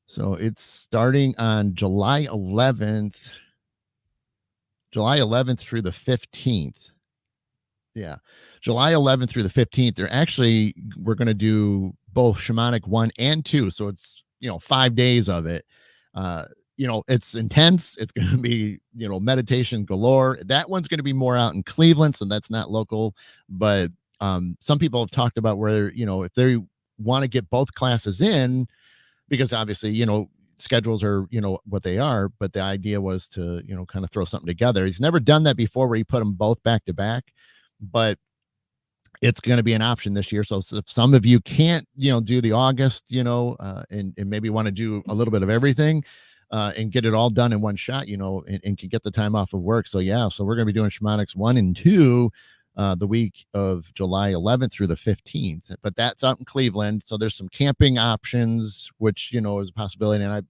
So it's starting on July 11th through the 15th. Yeah. July 11th through the 15th. We're going to do both shamanic 1 and 2. So it's, 5 days of it. It's intense. It's going to be, meditation galore. That one's going to be more out in Cleveland, so that's not local. But some people have talked about where, if they want to get both classes in, because obviously, schedules are, what they are, but the idea was to, kind of throw something together. He's never done that before where he put them both back to back, but it's going to be an option this year. So if some of you can't, do the August, and maybe want to do a little bit of everything, and get it all done in one shot, and can get the time off of work. So yeah, so we're going to be doing shamanics 1 and 2 the week of July 11th through the 15th, but that's out in Cleveland. So there's some camping options, which, is a possibility. And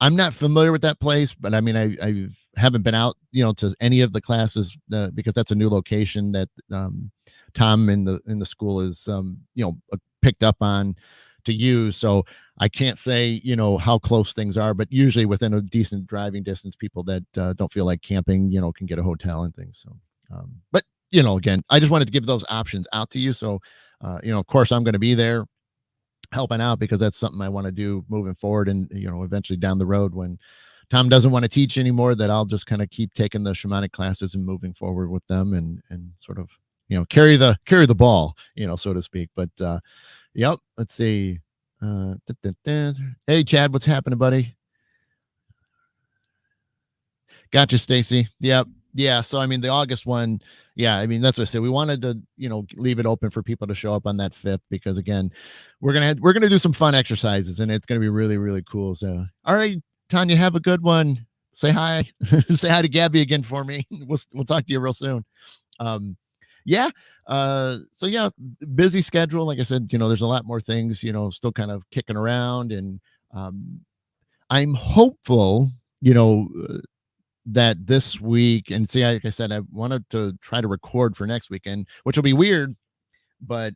I'm not familiar with that place, but I mean, I haven't been out, to any of the classes, because that's a new location that Tom in the school is, picked up on to use. So I can't say, how close things are, but usually within a decent driving distance, people that don't feel like camping, can get a hotel and things. So, but again, I just wanted to give those options out to you. So, of course, I'm going to be there helping out, because that's something I want to do moving forward. And, eventually down the road, when Tom doesn't want to teach anymore, that I'll just kind of keep taking the shamanic classes and moving forward with them, and sort of, carry the ball, so to speak. But, yep, let's see. Hey, Chad, what's happening, buddy? Gotcha, Stacy. Yep. Yeah. So, I mean, the August one, yeah, I mean, that's what I said. We wanted to, leave it open for people to show up on that 5th, because again, we're going to do some fun exercises, and it's going to be really, really cool. So, all right, Tanya, have a good one. Say hi. Say hi to Gabby again for me. We'll talk to you real soon. Yeah. So yeah, busy schedule. Like I said, there's a lot more things, still kind of kicking around, and I'm hopeful, that this week, and see, like I said, I wanted to try to record for next weekend, which will be weird, but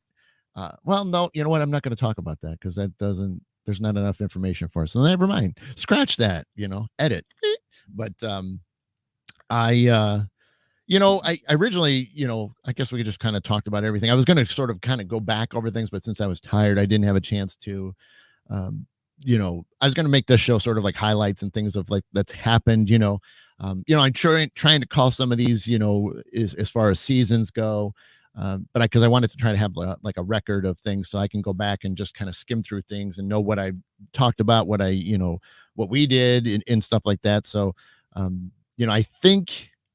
well, no, you know what? I'm not going to talk about that, because there's not enough information for us. So never mind. Scratch that, edit. But I originally, I guess we just kind of talked about everything. I was going to sort of kind of go back over things, but since I was tired, I didn't have a chance to. I was going to make this show sort of like highlights and things of like that's happened. I'm trying to call some of these, as far as seasons go, but because I wanted to try to have like a record of things, so I can go back and just kind of skim through things and know what I talked about, what we did and stuff like that. So, I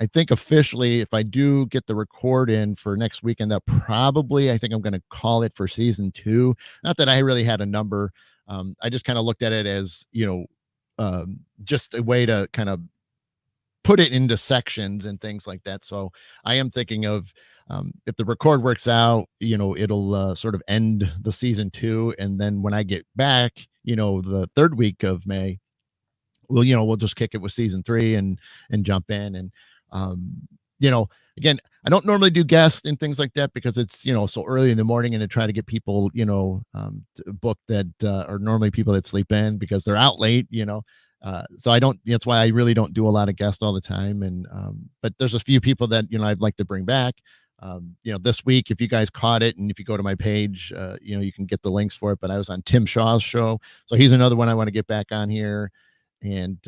think officially, if I do get the record in for next weekend, I think I'm going to call it for season 2. Not that I really had a number. I just kind of looked at it as, just a way to kind of put it into sections and things like that. So I am thinking of, if the record works out, it'll sort of end the season 2. And then when I get back, the 3rd week of May, we'll just kick it with season 3 and jump in. And, again, I don't normally do guests and things like that, because it's, so early in the morning, and to try to get people, booked that are normally people that sleep in because they're out late, So I don't. That's why I really don't do a lot of guests all the time. And but there's a few people that I'd like to bring back. This week, if you guys caught it, and if you go to my page, you can get the links for it. But I was on Tim Shaw's show, so he's another one I want to get back on here, and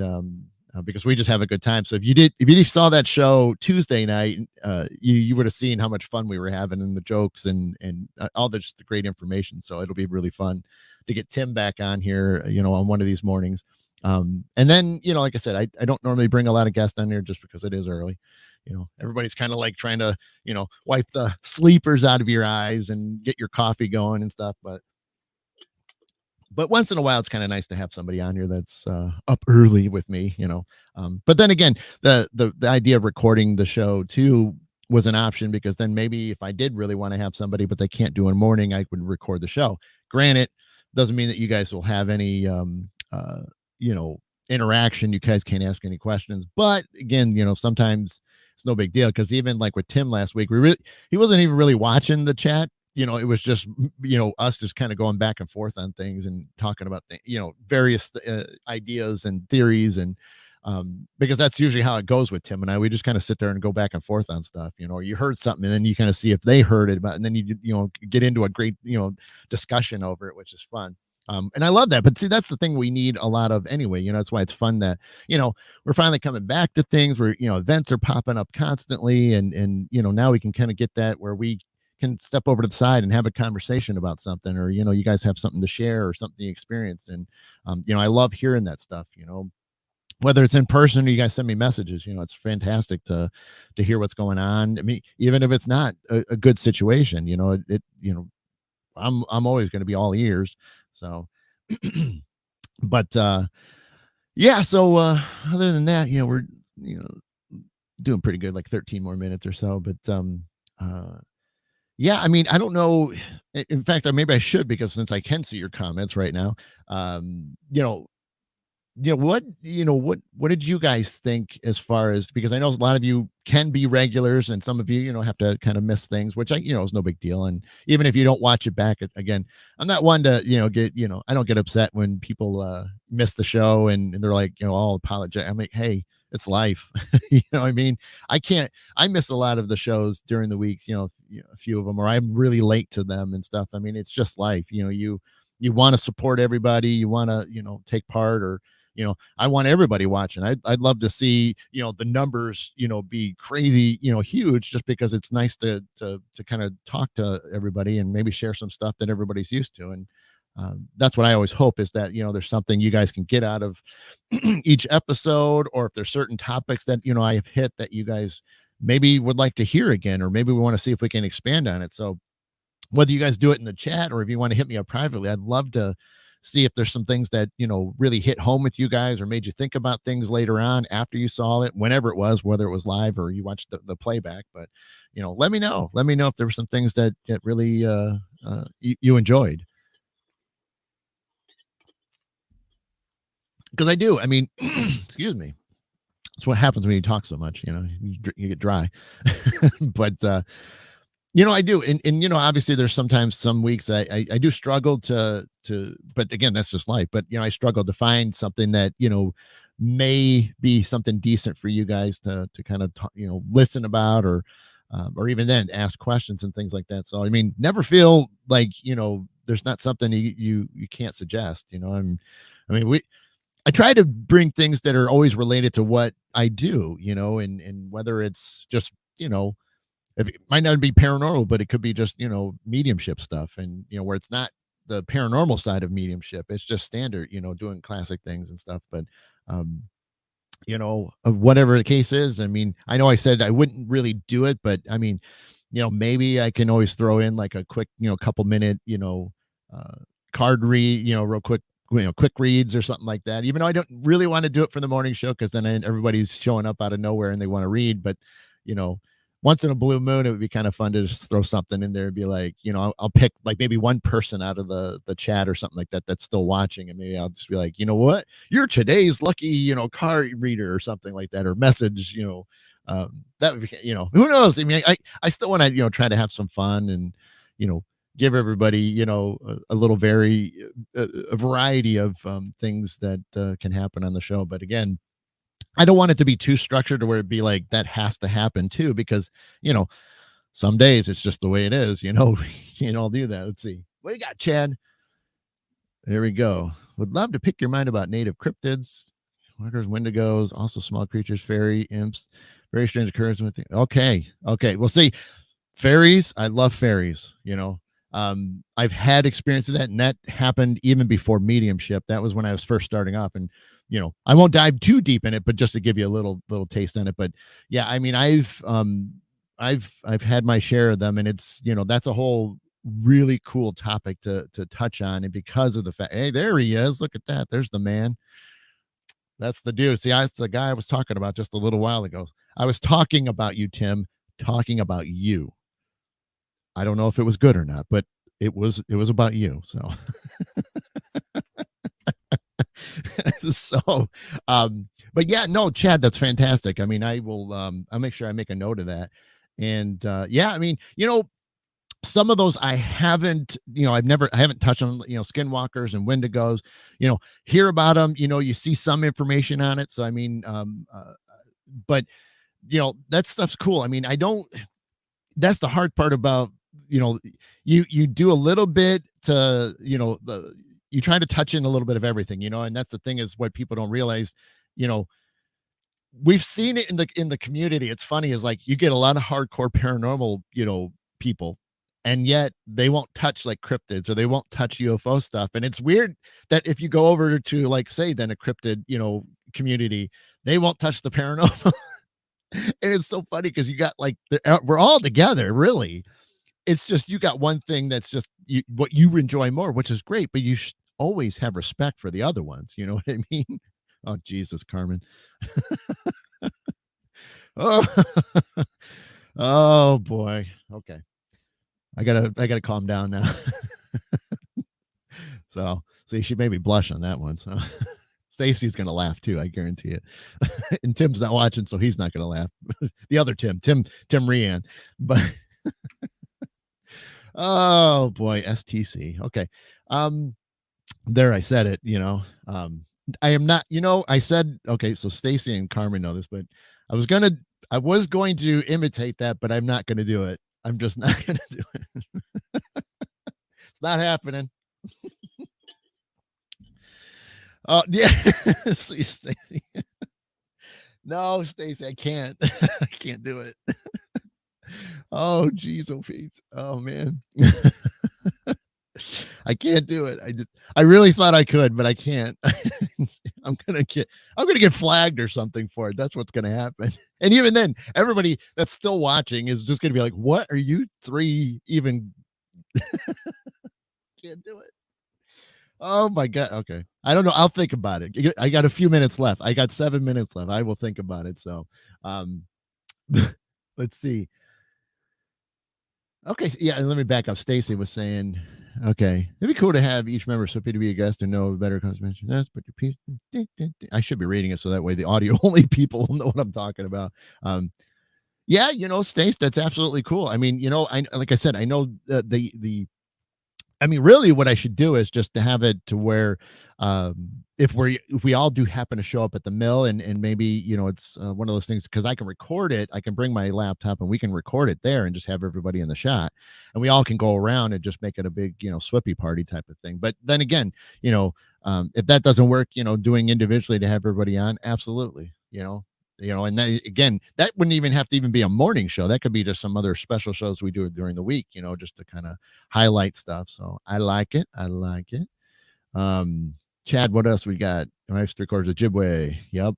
because we just have a good time. So if you saw that show Tuesday night, you would have seen how much fun we were having, and the jokes, and all the just the great information. So it'll be really fun to get Tim back on here, on one of these mornings. And then, like I said, I don't normally bring a lot of guests on here just because it is early. Everybody's kind of like trying to, wipe the sleepers out of your eyes and get your coffee going and stuff. But once in a while, it's kind of nice to have somebody on here that's up early with me. But then again, the idea of recording the show too was an option, because then maybe if I did really want to have somebody, but they can't do in the morning, I would record the show. Granted, doesn't mean that you guys will have any, you know, interaction. You guys can't ask any questions, but again, sometimes it's no big deal, because even like with Tim last week, he wasn't even really watching the chat. It was just us just kind of going back and forth on things and talking about various ideas and theories, and because that's usually how it goes with Tim and I. We just kind of sit there and go back and forth on stuff, or you heard something and then you kind of see if they heard it about, and then you get into a great discussion over it, which is fun. And I love that. But see, that's the thing we need a lot of anyway. That's why it's fun that, we're finally coming back to things where, events are popping up constantly. And now we can kind of get that where we can step over to the side and have a conversation about something, or, you guys have something to share or something you experienced. And, I love hearing that stuff, whether it's in person or you guys send me messages. It's fantastic to hear what's going on. I mean, even if it's not a good situation, I'm always going to be all ears. So, but yeah. So other than that, we're doing pretty good, like 13 more minutes or so. But yeah, I mean, I don't know. In fact, maybe I should, because since I can see your comments right now, what did you guys think, as far as, because I know a lot of you can be regulars and some of you have to kind of miss things, which is no big deal. And even if you don't watch it back, again, I'm not one to get I don't get upset when people miss the show and they're like all apologize. I'm like, hey, it's life. I mean, I miss a lot of the shows during the weeks, a few of them, or I'm really late to them and stuff. I mean, it's just life. You want to support everybody, you want to take part, or I want everybody watching. I'd love to see, the numbers, be crazy, huge, just because it's nice to kind of talk to everybody and maybe share some stuff that everybody's used to. And that's what I always hope, is that, there's something you guys can get out of each episode, or if there's certain topics that, I have hit that you guys maybe would like to hear again, or maybe we want to see if we can expand on it. So whether you guys do it in the chat or if you want to hit me up privately, I'd love to see if there's some things that really hit home with you guys, or made you think about things later on after you saw it, whenever it was, whether it was live or you watched the playback. But let me know if there were some things that really you enjoyed, because I do. I mean, excuse me, it's what happens when you talk so much. You get dry. But I do. And obviously there's sometimes some weeks I do struggle but again, that's just life. But, I struggle to find something that, may be something decent for you guys to kind of, listen about, or even then ask questions and things like that. So, I mean, never feel like, there's not something you can't suggest, I try to bring things that are always related to what I do, and whether it's just, if it might not be paranormal, but it could be just, mediumship stuff, and, where it's not the paranormal side of mediumship, it's just standard, doing classic things and stuff. But, whatever the case is, I mean, I know I said I wouldn't really do it, but I mean, maybe I can always throw in like a quick, couple minute, card read, real quick, quick reads or something like that, even though I don't really want to do it for the morning show, because then everybody's showing up out of nowhere and they want to read. But, once in a blue moon, it would be kind of fun to just throw something in there and be like, I'll pick like maybe one person out of the chat or something like that that's still watching, and maybe I'll just be like, you know what, you're today's lucky, card reader or something like that, or message, that would be, who knows? I mean, I still want to, try to have some fun and, give everybody, a little a variety of things that can happen on the show. But again, I don't want it to be too structured to where it'd be like that has to happen too, because you know some days it's just the way it is. You can't all do that. Let's see what you got, Chad. There we go. Would love to pick your mind about native cryptids, walkers, wendigos, also small creatures, fairy imps, very strange occurrences. Okay, okay. Well, see, fairies, I love fairies. I've had experience of that, and that happened even before mediumship. That was when I was first starting off, and I won't dive too deep in it, but just to give you a little taste on it. But yeah, I mean, I've had my share of them, and it's that's a whole really cool topic to touch on, and because of the fact, hey, there he is. Look at that. There's the man. That's the dude. See, that's the guy I was talking about just a little while ago. I was talking about you, Tim, talking about you. I don't know if it was good or not, but it was about you. So so but yeah, no, Chad, that's fantastic. I mean, I'll make sure I make a note of that. And yeah, I mean, some of those I haven't, I haven't touched on, skinwalkers and wendigos, hear about them, you see some information on it. So I mean, but that stuff's cool. I mean, I don't that's the hard part about you do a little bit to you try to touch in a little bit of everything, and that's the thing is what people don't realize. you know we've seen it in the community. It's funny is like you get a lot of hardcore paranormal people, and yet they won't touch like cryptids or they won't touch UFO stuff. And it's weird that if you go over to like say then a cryptid community, they won't touch the paranormal. And it's so funny because you got like we're all together really. It's just you got one thing that's just what you enjoy more, which is great, but you should always have respect for the other ones. You know what I mean? Oh, Jesus, Carmen. Oh, oh boy. Okay. I gotta calm down now. So see, she made me blush on that one. So Stacy's gonna laugh too, I guarantee it. And Tim's not watching, so he's not gonna laugh. The other Tim Rian. But oh boy, STC. Okay. There I said it, I am not, I said, okay, so Stacy and Carmen know this, but I was going to imitate that, but I'm not gonna do it. I'm just not gonna do it. It's not happening. Oh yeah. See, Stacy. No, Stacy, I can't. I can't do it. Oh geez, oh Pete. Oh man. I can't do it. I really thought I could, but I can't. I'm gonna get flagged or something for it. That's what's gonna happen. And even then, everybody that's still watching is just gonna be like, "What are you three even?" Can't do it. Oh my god. Okay, I don't know. I'll think about it. I got a few minutes left. I got 7 minutes left. I will think about it. So, um, let's see. Okay, yeah, and let me back up. Stacy was saying, okay, it'd be cool to have each member so to be a guest and know better conservation. Yes, but your piece. I should be reading it so that way the audio only people will know what I'm talking about. Yeah, Stace, that's absolutely cool. I mean, I like I said, I know the I mean, really, what I should do is just to have it to where, if we all do happen to show up at the mill, and maybe it's one of those things because I can record it. I can bring my laptop and we can record it there and just have everybody in the shot, and we all can go around and just make it a big swippy party type of thing. But then again, if that doesn't work, doing individually to have everybody on, absolutely, and that, again, that wouldn't even have to even be a morning show. That could be just some other special shows we do during the week, just to kind of highlight stuff. So I like it. I like it. Chad, what else we got? Life's 3/4 Ojibwe. Yep.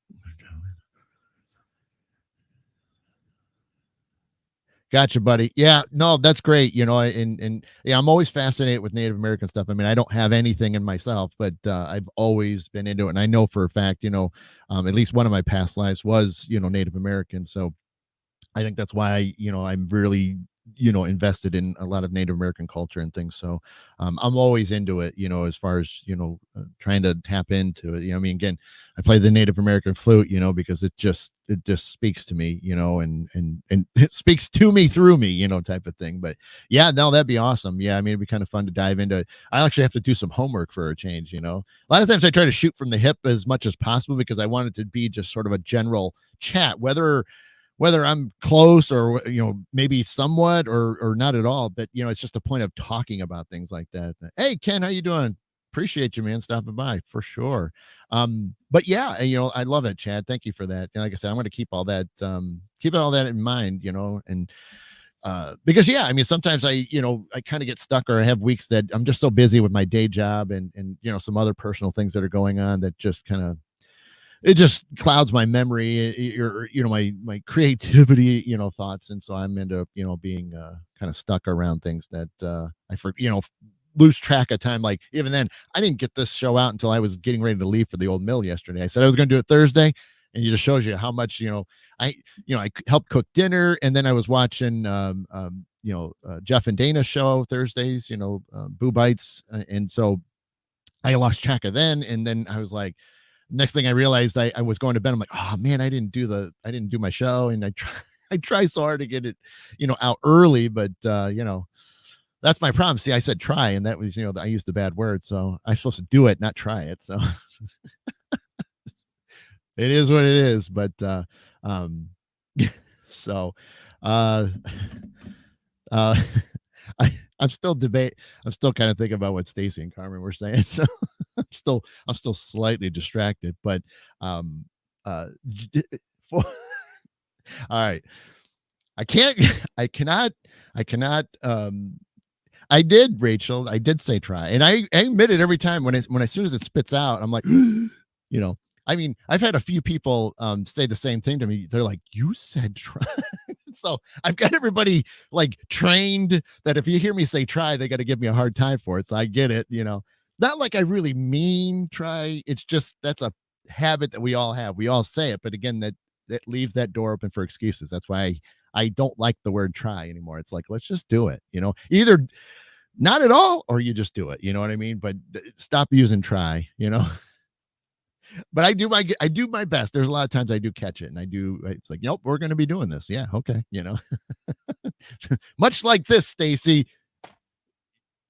Gotcha, buddy. Yeah, no, that's great. And yeah, I'm always fascinated with Native American stuff. I mean, I don't have anything in myself, but I've always been into it. And I know for a fact, at least one of my past lives was, Native American. So I think that's why, I'm really invested in a lot of Native American culture and things. So I'm always into it, as far as, trying to tap into it. I mean, again, I play the Native American flute, because it just speaks to me, and it speaks to me through me, type of thing. But yeah, no, that'd be awesome. Yeah, I mean, it'd be kind of fun to dive into it. I actually have to do some homework for a change. A lot of times I try to shoot from the hip as much as possible because I want it to be just sort of a general chat, whether I'm close or maybe somewhat or not at all, but it's just a point of talking about things like that. Hey Ken, how you doing? Appreciate you, man, stopping by for sure. But yeah, I love it, Chad. Thank you for that. And like I said, I'm going to keep all that in mind, and because yeah, I mean, sometimes I kind of get stuck, or I have weeks that I'm just so busy with my day job and some other personal things that are going on that just kind of it just clouds my memory, or my creativity, thoughts. And so I'm into being kind of stuck around things that lose track of time. Like even then, I didn't get this show out until I was getting ready to leave for the old mill yesterday. I said I was going to do it Thursday, and it just shows you how much I helped cook dinner, and then I was watching Jeff and Dana's show Thursdays, Boo Bites, and so I lost track of then. And then I was like, next thing I realized, I was going to bed. I'm like, oh man, I didn't do my show, and I try so hard to get it, out early, but that's my problem. See, I said try, and that was, I used the bad word, so I'm supposed to do it, not try it. So it is what it is. But um, so uh, uh, I'm still kind of thinking about what Stacy and Carmen were saying. So I'm still slightly distracted, but um all right. I can't I cannot I did, Rachel. I did say try. And I admit it every time when as soon as it spits out, I'm like, I mean, I've had a few people say the same thing to me. They're like, you said try. So I've got everybody like trained that if you hear me say try, they got to give me a hard time for it. So I get it, not like I really mean try. It's just that's a habit that we all have. We all say it, but again, that leaves that door open for excuses. That's why I don't like the word try anymore. It's like, let's just do it, either not at all or you just do it. You know what I mean? But stop using try, but I do my best. There's a lot of times I do catch it, and it's like, nope, we're going to be doing this. Yeah. Okay. Much like this, Stacy.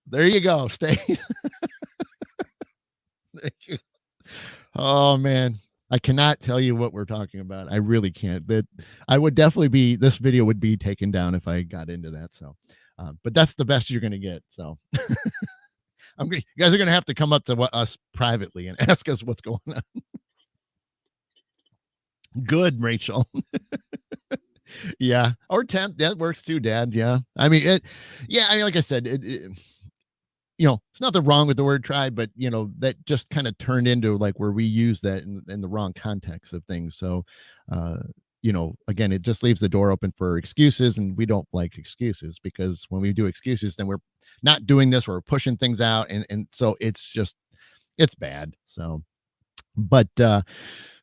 There you go. Stay. Oh man. I cannot tell you what we're talking about. I really can't. But this video would be taken down if I got into that. So, but that's the best you're going to get. So you guys are going to have to come up to us privately and ask us what's going on. Good, Rachel. Yeah. Or temp. That works too, Dad. Yeah. I mean, like I said, it's nothing wrong with the word try, but that just kind of turned into like where we use that in the wrong context of things. So, again, it just leaves the door open for excuses, and we don't like excuses, because when we do excuses, then we're not doing this, we're pushing things out. And so it's bad. So, but,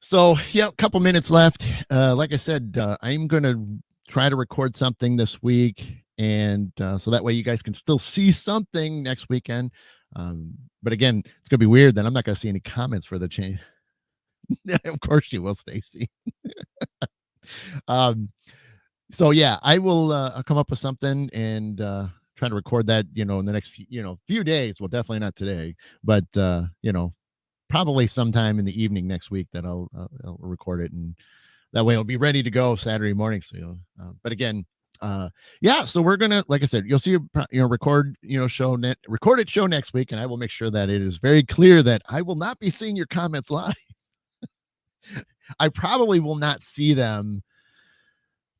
so yeah, a couple minutes left. Like I said, I'm going to try to record something this week, and so that way you guys can still see something next weekend. But again, it's gonna be weird then. I'm not gonna see any comments for the change. Of course you will, Stacy. So yeah, I will I'll come up with something and try to record that in the next few days. Well, definitely not today, but probably sometime in the evening next week that I'll record it, and that way it'll be ready to go Saturday morning. So but again, yeah, so we're gonna, like I said, you'll see recorded show next week, and I will make sure that it is very clear that I will not be seeing your comments live. I probably will not see them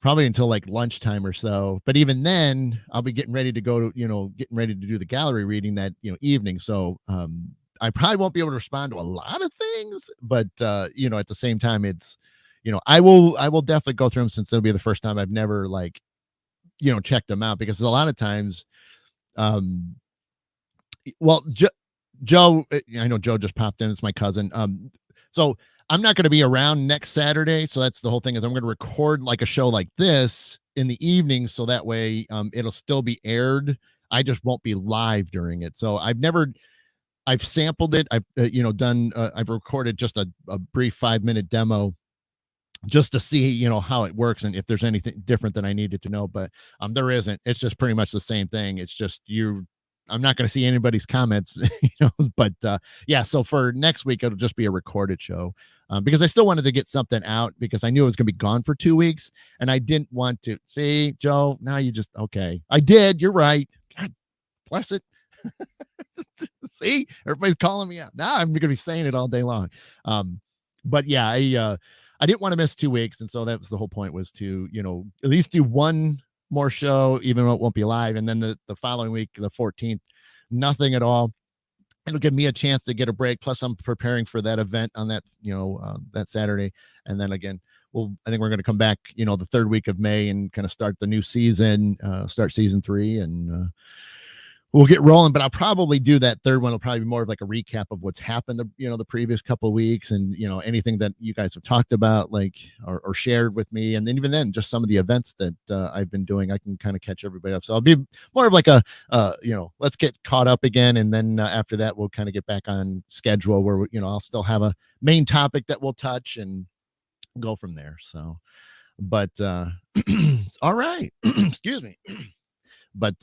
probably until like lunchtime or so, but even then I'll be getting ready to do the gallery reading that evening. So I probably won't be able to respond to a lot of things, but at the same time, it's I will definitely go through them, since it'll be the first time I've never checked them out, because a lot of times well, Joe, I know Joe just popped in, it's my cousin. So I'm not going to be around next Saturday, so that's the whole thing, is I'm going to record like a show like this in the evening, so that way it'll still be aired. I just won't be live during it. So I've sampled it. I've done I've recorded just a brief 5-minute demo just to see how it works and if there's anything different than I needed to know. But there isn't. It's just pretty much the same thing. It's just I'm not going to see anybody's comments, but yeah, so for next week it'll just be a recorded show, because I still wanted to get something out because I knew it was going to be gone for 2 weeks, and I didn't want to see Joe. Now you just okay. I did. You're right. God bless it. See, everybody's calling me out. Now I'm going to be saying it all day long. But yeah, I didn't want to miss 2 weeks, and so that was the whole point, was to at least do one more show, even though it won't be live, and then the following week, the 14th, nothing at all. It'll give me a chance to get a break. Plus, I'm preparing for that event on that that Saturday, and then again, I think we're going to come back, the third week of May and kind of start the new season, start season 3, and we'll get rolling. But I'll probably do that third one. It'll probably be more of like a recap of what's happened the previous couple of weeks, and anything that you guys have talked about, like or shared with me, and then even then just some of the events that I've been doing. I can kind of catch everybody up, so I'll be more of like a let's get caught up again, and then after that we'll kind of get back on schedule where I'll still have a main topic that we'll touch and go from there. So but all right. Excuse me. But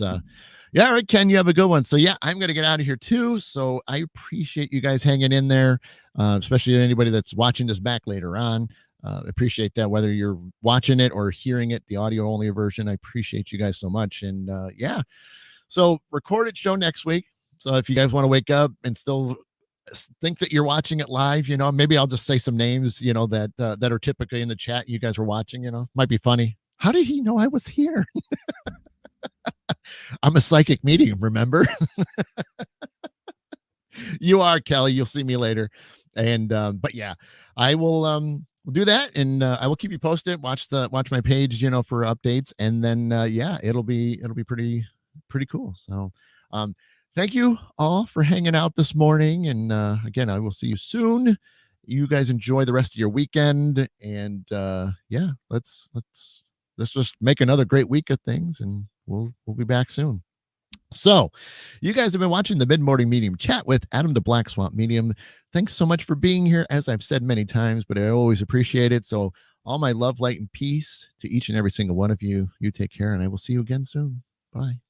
yeah, all right, Ken, you have a good one. So yeah, I'm gonna get out of here too. So I appreciate you guys hanging in there, especially anybody that's watching this back later on. Appreciate that, whether you're watching it or hearing it, the audio only version. I appreciate you guys so much. And yeah, so recorded show next week. So if you guys want to wake up and still think that you're watching it live, maybe I'll just say some names, that are typically in the chat you guys were watching. Might be funny. How did he know I was here? I'm a psychic medium, remember? You are, Kelly. You'll see me later. And but yeah, I will do that, and I will keep you posted. Watch my page, for updates, and then yeah, it'll be pretty cool. So thank you all for hanging out this morning, and again, I will see you soon. You guys enjoy the rest of your weekend, and yeah, let's just make another great week of things, and we'll be back soon. So you guys have been watching the Mid-Morning Medium Chat with Adam the Black Swamp Medium. Thanks so much for being here, as I've said many times, but I always appreciate it. So all my love, light, and peace to each and every single one of you. You take care, and I will see you again soon. Bye.